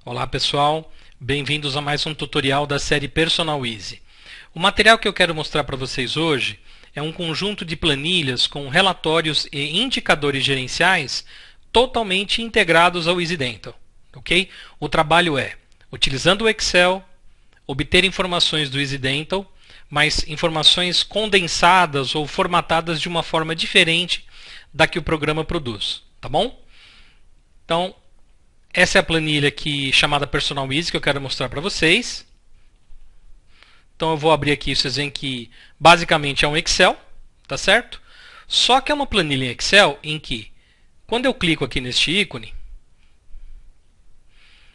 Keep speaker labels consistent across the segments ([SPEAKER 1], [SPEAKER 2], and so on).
[SPEAKER 1] Olá pessoal, bem-vindos a mais um tutorial da série Personal Easy. O material que eu quero mostrar para vocês hoje é um conjunto de planilhas com relatórios e indicadores gerenciais totalmente integrados ao EasyDental. Okay? O trabalho é, utilizando o Excel, obter informações do EasyDental, mas informações condensadas ou formatadas de uma forma diferente da que o programa produz. Tá bom? Então, essa é a planilha aqui chamada Personal Easy que eu quero mostrar para vocês. Então eu vou abrir aqui, vocês veem que basicamente é um Excel, tá certo? Só que é uma planilha em Excel em que, quando eu clico aqui neste ícone,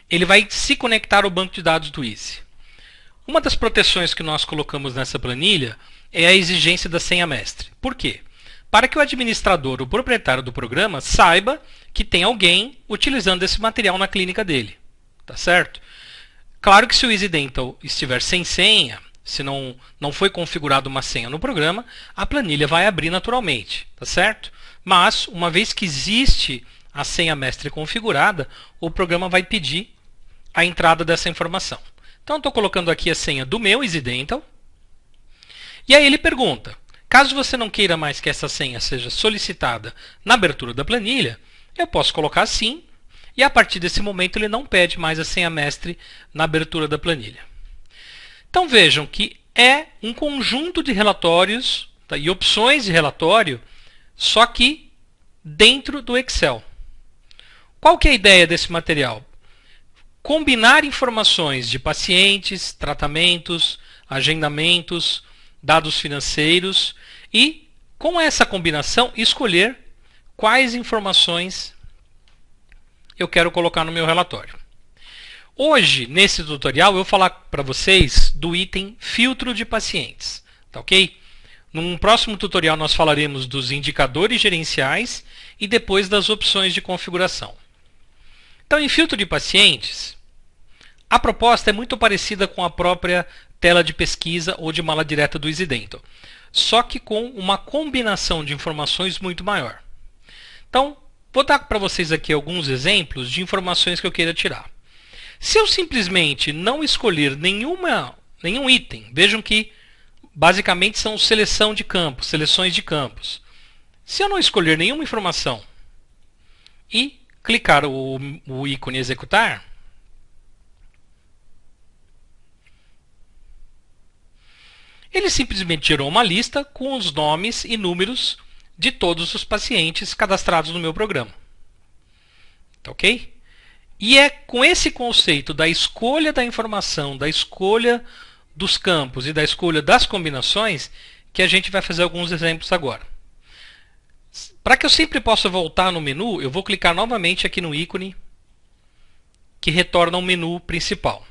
[SPEAKER 1] ele vai se conectar ao banco de dados do Easy. Uma das proteções que nós colocamos nessa planilha é a exigência da senha mestre. Por quê? Para que o administrador, o proprietário do programa, saiba que tem alguém utilizando esse material na clínica dele. Tá certo? Claro que se o EasyDental estiver sem senha, se não foi configurada uma senha no programa, a planilha vai abrir naturalmente. Tá certo? Mas, uma vez que existe a senha mestre configurada, o programa vai pedir a entrada dessa informação. Então, estou colocando aqui a senha do meu EasyDental. E aí ele pergunta, caso você não queira mais que essa senha seja solicitada na abertura da planilha, eu posso colocar sim, e a partir desse momento ele não pede mais a senha mestre na abertura da planilha. Então vejam que é um conjunto de relatórios, tá, e opções de relatório, só que dentro do Excel. Qual que é a ideia desse material? Combinar informações de pacientes, tratamentos, agendamentos, dados financeiros e, com essa combinação, escolher quais informações eu quero colocar no meu relatório. Hoje, nesse tutorial, eu vou falar para vocês do item filtro de pacientes. Tá ok? Num próximo tutorial nós falaremos dos indicadores gerenciais e depois das opções de configuração. Então, em filtro de pacientes, a proposta é muito parecida com a própria tela de pesquisa ou de mala direta do EasyDental, só que com uma combinação de informações muito maior. Então, vou dar para vocês aqui alguns exemplos de informações que eu queira tirar. Se eu simplesmente não escolher nenhum item, vejam que basicamente são seleção de campos, seleções de campos. Se eu não escolher nenhuma informação e clicar o ícone executar, ele simplesmente gerou uma lista com os nomes e números de todos os pacientes cadastrados no meu programa. Tá ok? E é com esse conceito da escolha da informação, da escolha dos campos e da escolha das combinações que a gente vai fazer alguns exemplos agora. Para que eu sempre possa voltar no menu, eu vou clicar novamente aqui no ícone que retorna ao menu principal.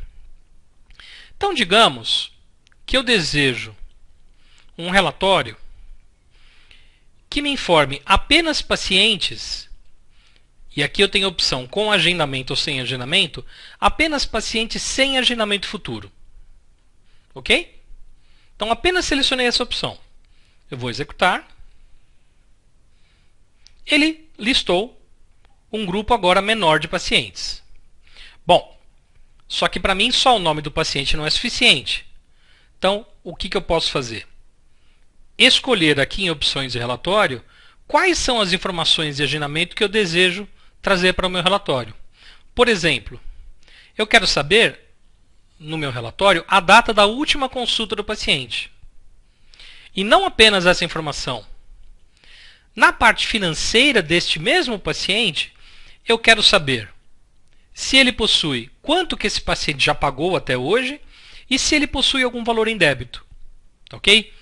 [SPEAKER 1] Então, digamos que eu desejo um relatório que me informe apenas pacientes, e aqui eu tenho a opção com agendamento ou sem agendamento, apenas pacientes sem agendamento futuro. Ok? Então apenas selecionei essa opção. Eu vou executar. Ele listou um grupo agora menor de pacientes. Bom, só que para mim só o nome do paciente não é suficiente. Então, o que eu posso fazer? Escolher aqui em opções de relatório quais são as informações de agendamento que eu desejo trazer para o meu relatório. Por exemplo, eu quero saber no meu relatório a data da última consulta do paciente. E não apenas essa informação. Na parte financeira deste mesmo paciente, eu quero saber se ele possui quanto que esse paciente já pagou até hoje e se ele possui algum valor em débito. Ok?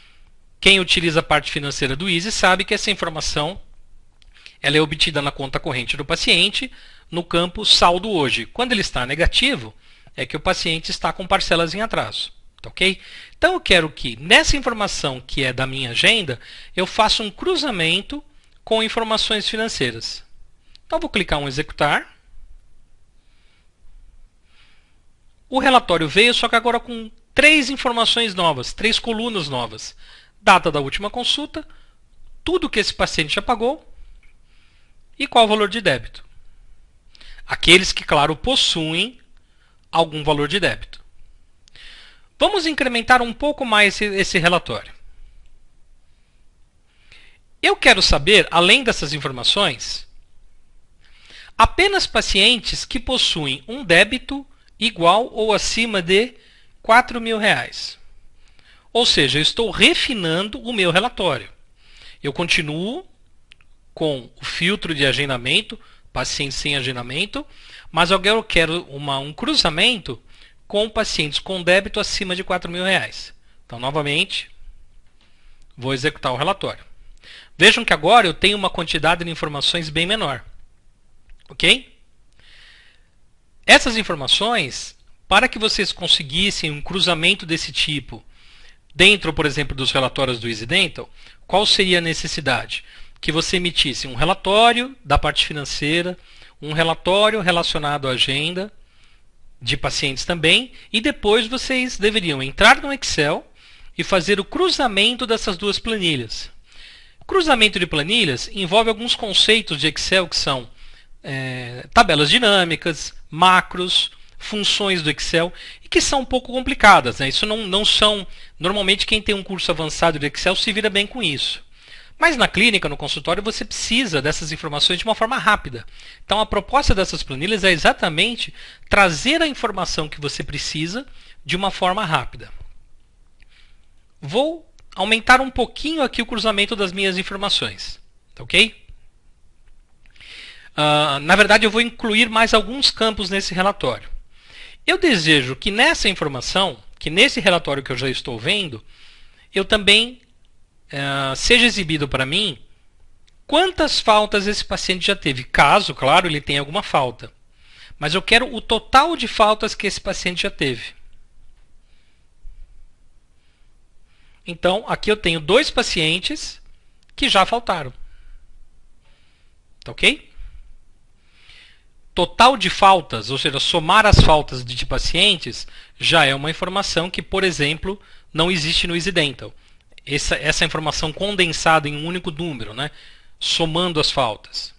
[SPEAKER 1] Quem utiliza a parte financeira do Easy sabe que essa informação ela é obtida na conta corrente do paciente no campo saldo hoje. Quando ele está negativo, é que o paciente está com parcelas em atraso. Ok? Então eu quero que nessa informação que é da minha agenda, eu faça um cruzamento com informações financeiras. Então eu vou clicar em executar. O relatório veio, só que agora com 3 informações novas, 3 colunas novas. Data da última consulta, tudo que esse paciente já pagou e qual o valor de débito. Aqueles que, claro, possuem algum valor de débito. Vamos incrementar um pouco mais esse relatório. Eu quero saber, além dessas informações, apenas pacientes que possuem um débito igual ou acima de R$ 4.000. Ou seja, eu estou refinando o meu relatório. Eu continuo com o filtro de agendamento, pacientes sem agendamento, mas agora eu quero um cruzamento com pacientes com débito acima de R$ 4.000. Então, novamente, vou executar o relatório. Vejam que agora eu tenho uma quantidade de informações bem menor. Ok? Essas informações, para que vocês conseguissem um cruzamento desse tipo dentro, por exemplo, dos relatórios do EasyDental, qual seria a necessidade? Que você emitisse um relatório da parte financeira, um relatório relacionado à agenda de pacientes também, e depois vocês deveriam entrar no Excel e fazer o cruzamento dessas duas planilhas. O cruzamento de planilhas envolve alguns conceitos de Excel que são tabelas dinâmicas, macros, funções do Excel, e que são um pouco complicadas. Né? Isso não são... Normalmente quem tem um curso avançado de Excel se vira bem com isso. Mas na clínica, no consultório, você precisa dessas informações de uma forma rápida. Então a proposta dessas planilhas é exatamente trazer a informação que você precisa de uma forma rápida. Vou aumentar um pouquinho aqui o cruzamento das minhas informações. Ok? Na verdade, eu vou incluir mais alguns campos nesse relatório. Eu desejo que nessa informação, que nesse relatório que eu já estou vendo, eu também seja exibido para mim quantas faltas esse paciente já teve. Caso, claro, ele tenha alguma falta. Mas eu quero o total de faltas que esse paciente já teve. Então, aqui eu tenho 2 pacientes que já faltaram. Tá ok? Total de faltas, ou seja, somar as faltas de pacientes, já é uma informação que, por exemplo, não existe no EasyDental. Essa informação condensada em um único número, né? Somando as faltas.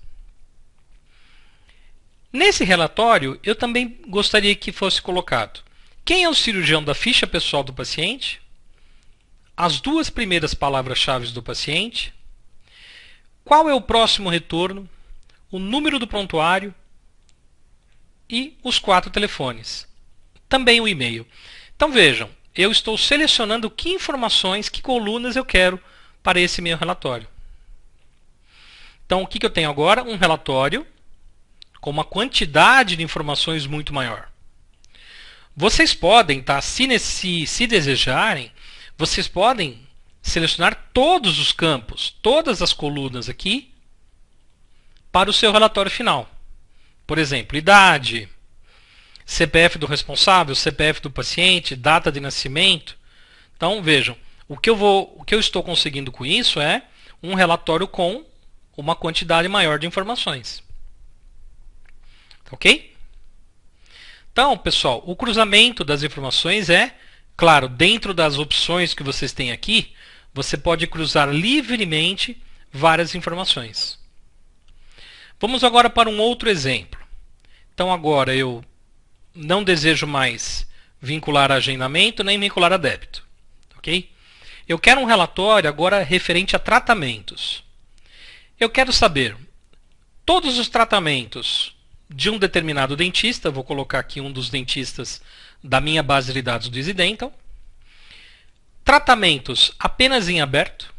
[SPEAKER 1] Nesse relatório, eu também gostaria que fosse colocado quem é o cirurgião da ficha pessoal do paciente, as 2 primeiras palavras-chave do paciente, qual é o próximo retorno, o número do prontuário e os 4 telefones. Também o e-mail. Então vejam, eu estou selecionando que informações, que colunas eu quero para esse meu relatório. Então o que eu tenho agora? Um relatório com uma quantidade de informações muito maior. Vocês podem, se desejarem, vocês podem selecionar todos os campos, todas as colunas aqui, para o seu relatório final. Por exemplo, idade, CPF do responsável, CPF do paciente, data de nascimento. Então, vejam, o que eu estou conseguindo com isso é um relatório com uma quantidade maior de informações. Ok? Então, pessoal, o cruzamento das informações é, claro, dentro das opções que vocês têm aqui, você pode cruzar livremente várias informações. Vamos agora para um outro exemplo. Então agora eu não desejo mais vincular a agendamento nem vincular a débito. Ok? Eu quero um relatório agora referente a tratamentos. Eu quero saber todos os tratamentos de um determinado dentista. Vou colocar aqui um dos dentistas da minha base de dados do EasyDental. Tratamentos apenas em aberto.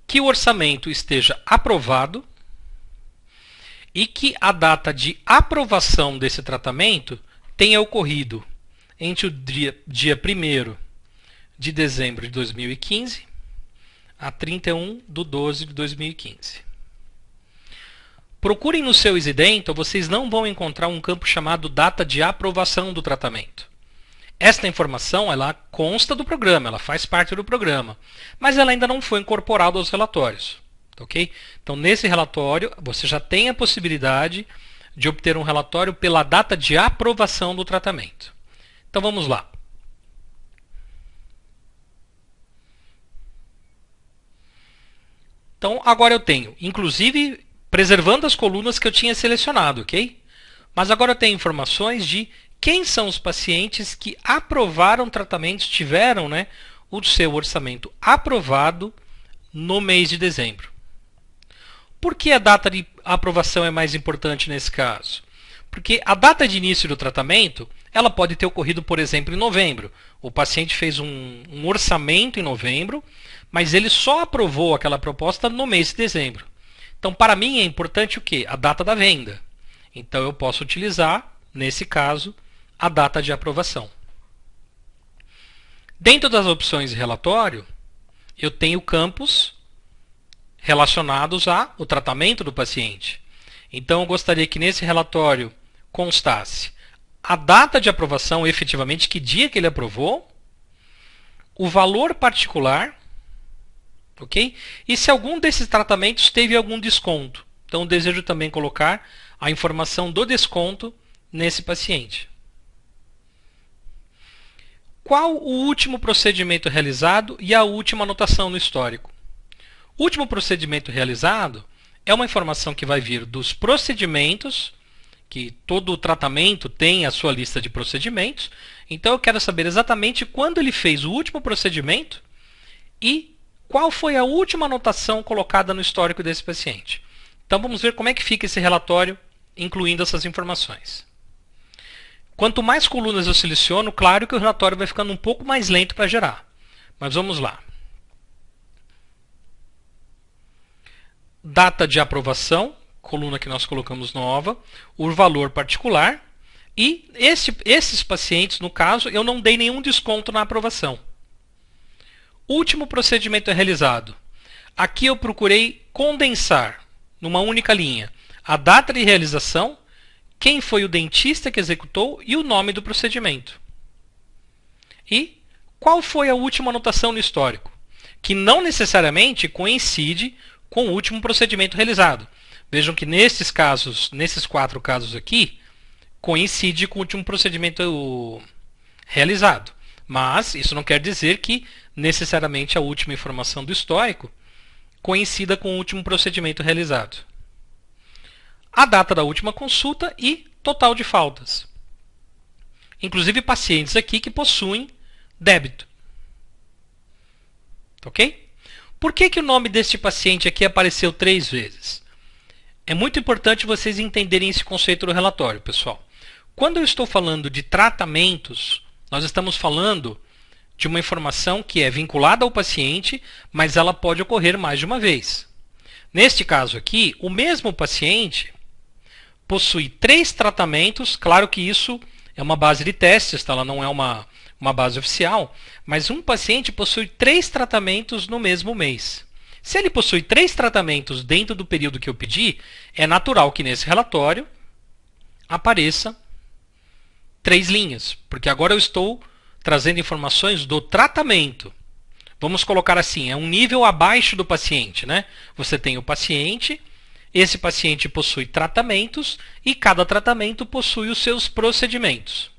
[SPEAKER 1] Que o orçamento esteja aprovado. E que a data de aprovação desse tratamento tenha ocorrido entre o dia 1º de dezembro de 2015 a 31/12/2015. Procurem no seu EasyDental, vocês não vão encontrar um campo chamado data de aprovação do tratamento. Esta informação ela consta do programa, ela faz parte do programa, mas ela ainda não foi incorporada aos relatórios. Okay? Então, nesse relatório, você já tem a possibilidade de obter um relatório pela data de aprovação do tratamento. Então, vamos lá. Então, agora eu tenho, inclusive, preservando as colunas que eu tinha selecionado, ok? Mas agora eu tenho informações de quem são os pacientes que aprovaram tratamentos, tiveram, né, o seu orçamento aprovado no mês de dezembro. Por que a data de aprovação é mais importante nesse caso? Porque a data de início do tratamento, ela pode ter ocorrido, por exemplo, em novembro. O paciente fez um orçamento em novembro, mas ele só aprovou aquela proposta no mês de dezembro. Então, para mim, é importante o quê? A data da venda. Então, eu posso utilizar, nesse caso, a data de aprovação. Dentro das opções de relatório, eu tenho campos relacionados ao tratamento do paciente. Então, eu gostaria que nesse relatório constasse a data de aprovação, efetivamente, que dia que ele aprovou, o valor particular, ok? E se algum desses tratamentos teve algum desconto. Então, eu desejo também colocar a informação do desconto nesse paciente. Qual o último procedimento realizado e a última anotação no histórico? O último procedimento realizado é uma informação que vai vir dos procedimentos, que todo o tratamento tem a sua lista de procedimentos. Então eu quero saber exatamente quando ele fez o último procedimento e qual foi a última anotação colocada no histórico desse paciente. Então vamos ver como é que fica esse relatório, incluindo essas informações. Quanto mais colunas eu seleciono, claro que o relatório vai ficando um pouco mais lento para gerar. Mas vamos lá. Data de aprovação, coluna que nós colocamos nova, o valor particular e esses pacientes, no caso, eu não dei nenhum desconto na aprovação. Último procedimento realizado. Aqui eu procurei condensar numa única linha a data de realização, quem foi o dentista que executou e o nome do procedimento. E qual foi a última anotação no histórico, que não necessariamente coincide com o último procedimento realizado. Vejam que nesses quatro casos aqui, coincide com o último procedimento realizado. Mas isso não quer dizer que necessariamente a última informação do histórico coincida com o último procedimento realizado. A data da última consulta e total de faltas. Inclusive pacientes aqui que possuem débito. Ok? Por que o nome deste paciente aqui apareceu 3 vezes? É muito importante vocês entenderem esse conceito do relatório, pessoal. Quando eu estou falando de tratamentos, nós estamos falando de uma informação que é vinculada ao paciente, mas ela pode ocorrer mais de uma vez. Neste caso aqui, o mesmo paciente possui 3 tratamentos, claro que isso é uma base de testes, tá? Ela não é uma base oficial, mas um paciente possui 3 tratamentos no mesmo mês. Se ele possui 3 tratamentos dentro do período que eu pedi, é natural que nesse relatório apareça 3 linhas, porque agora eu estou trazendo informações do tratamento. Vamos colocar assim, é um nível abaixo do paciente, né? Você tem o paciente, esse paciente possui tratamentos e cada tratamento possui os seus procedimentos.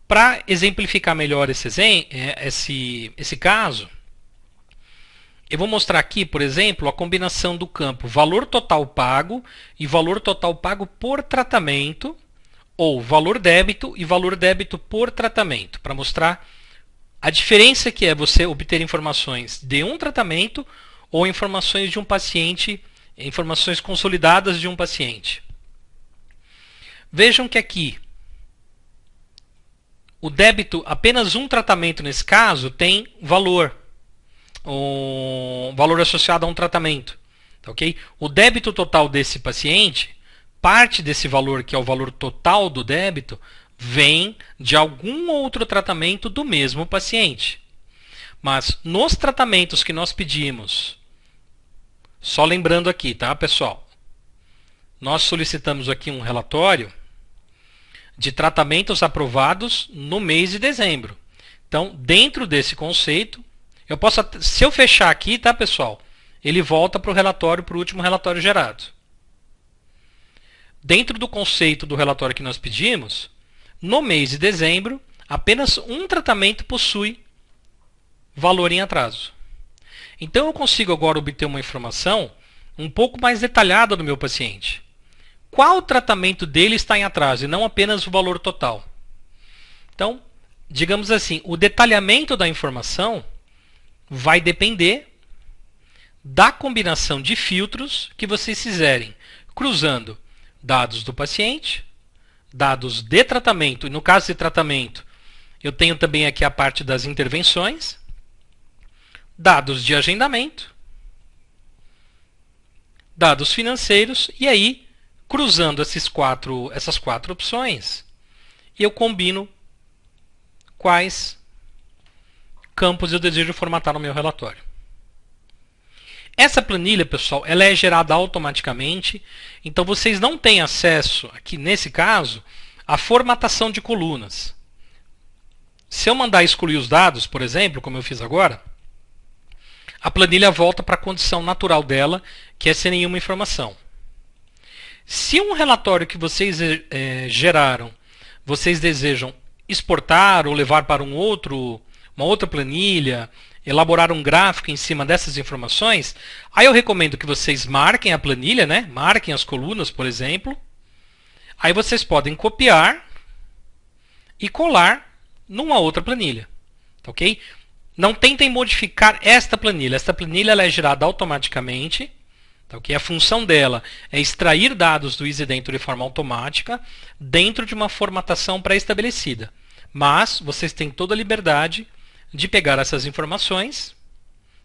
[SPEAKER 1] Para exemplificar melhor esse caso, eu vou mostrar aqui, por exemplo, a combinação do campo valor total pago e valor total pago por tratamento, ou valor débito e valor débito por tratamento, para mostrar a diferença que é você obter informações de um tratamento ou informações de um paciente, informações consolidadas de um paciente. Vejam que aqui o débito, apenas um tratamento nesse caso, tem valor. Um valor associado a um tratamento. Okay? O débito total desse paciente, parte desse valor, que é o valor total do débito, vem de algum outro tratamento do mesmo paciente. Mas nos tratamentos que nós pedimos, só lembrando aqui, tá, pessoal? Nós solicitamos aqui um relatório de tratamentos aprovados no mês de dezembro. Então, dentro desse conceito, eu posso, se eu fechar aqui, tá, pessoal? Ele volta para o relatório, para o último relatório gerado. Dentro do conceito do relatório que nós pedimos, no mês de dezembro, apenas um tratamento possui valor em atraso. Então eu consigo agora obter uma informação um pouco mais detalhada do meu paciente. qual tratamento dele está em atraso e não apenas o valor total. Então, digamos assim, o detalhamento da informação vai depender da combinação de filtros que vocês fizerem, cruzando dados do paciente, dados de tratamento, e no caso de tratamento, eu tenho também aqui a parte das intervenções, dados de agendamento, dados financeiros, e aí, cruzando essas quatro opções, eu combino quais campos eu desejo formatar no meu relatório. Essa planilha, pessoal, ela é gerada automaticamente, então vocês não têm acesso, aqui nesse caso, à formatação de colunas. Se eu mandar excluir os dados, por exemplo, como eu fiz agora, a planilha volta para a condição natural dela, que é sem nenhuma informação. Se um relatório que vocês geraram, vocês desejam exportar ou levar para uma outra planilha, elaborar um gráfico em cima dessas informações, aí eu recomendo que vocês marquem a planilha, né? Marquem as colunas, por exemplo. Aí vocês podem copiar e colar numa outra planilha. Ok? Não tentem modificar esta planilha. Esta planilha ela é gerada automaticamente. Okay? A função dela é extrair dados do EasyDentro de forma automática dentro de uma formatação pré-estabelecida. Mas vocês têm toda a liberdade de pegar essas informações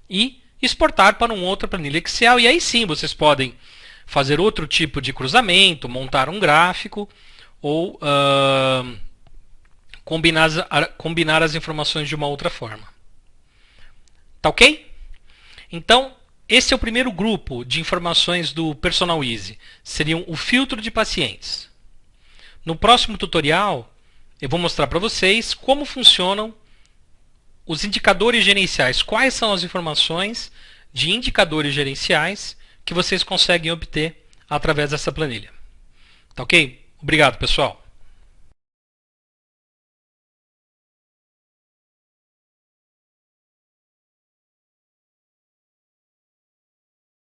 [SPEAKER 1] e exportar para uma outra planilha Excel. E aí sim vocês podem fazer outro tipo de cruzamento, montar um gráfico ou combinar as informações de uma outra forma. Tá ok? Então, esse é o primeiro grupo de informações do Personal Easy. Seriam o filtro de pacientes. No próximo tutorial, eu vou mostrar para vocês como funcionam os indicadores gerenciais. Quais são as informações de indicadores gerenciais que vocês conseguem obter através dessa planilha. Tá ok? Obrigado, pessoal.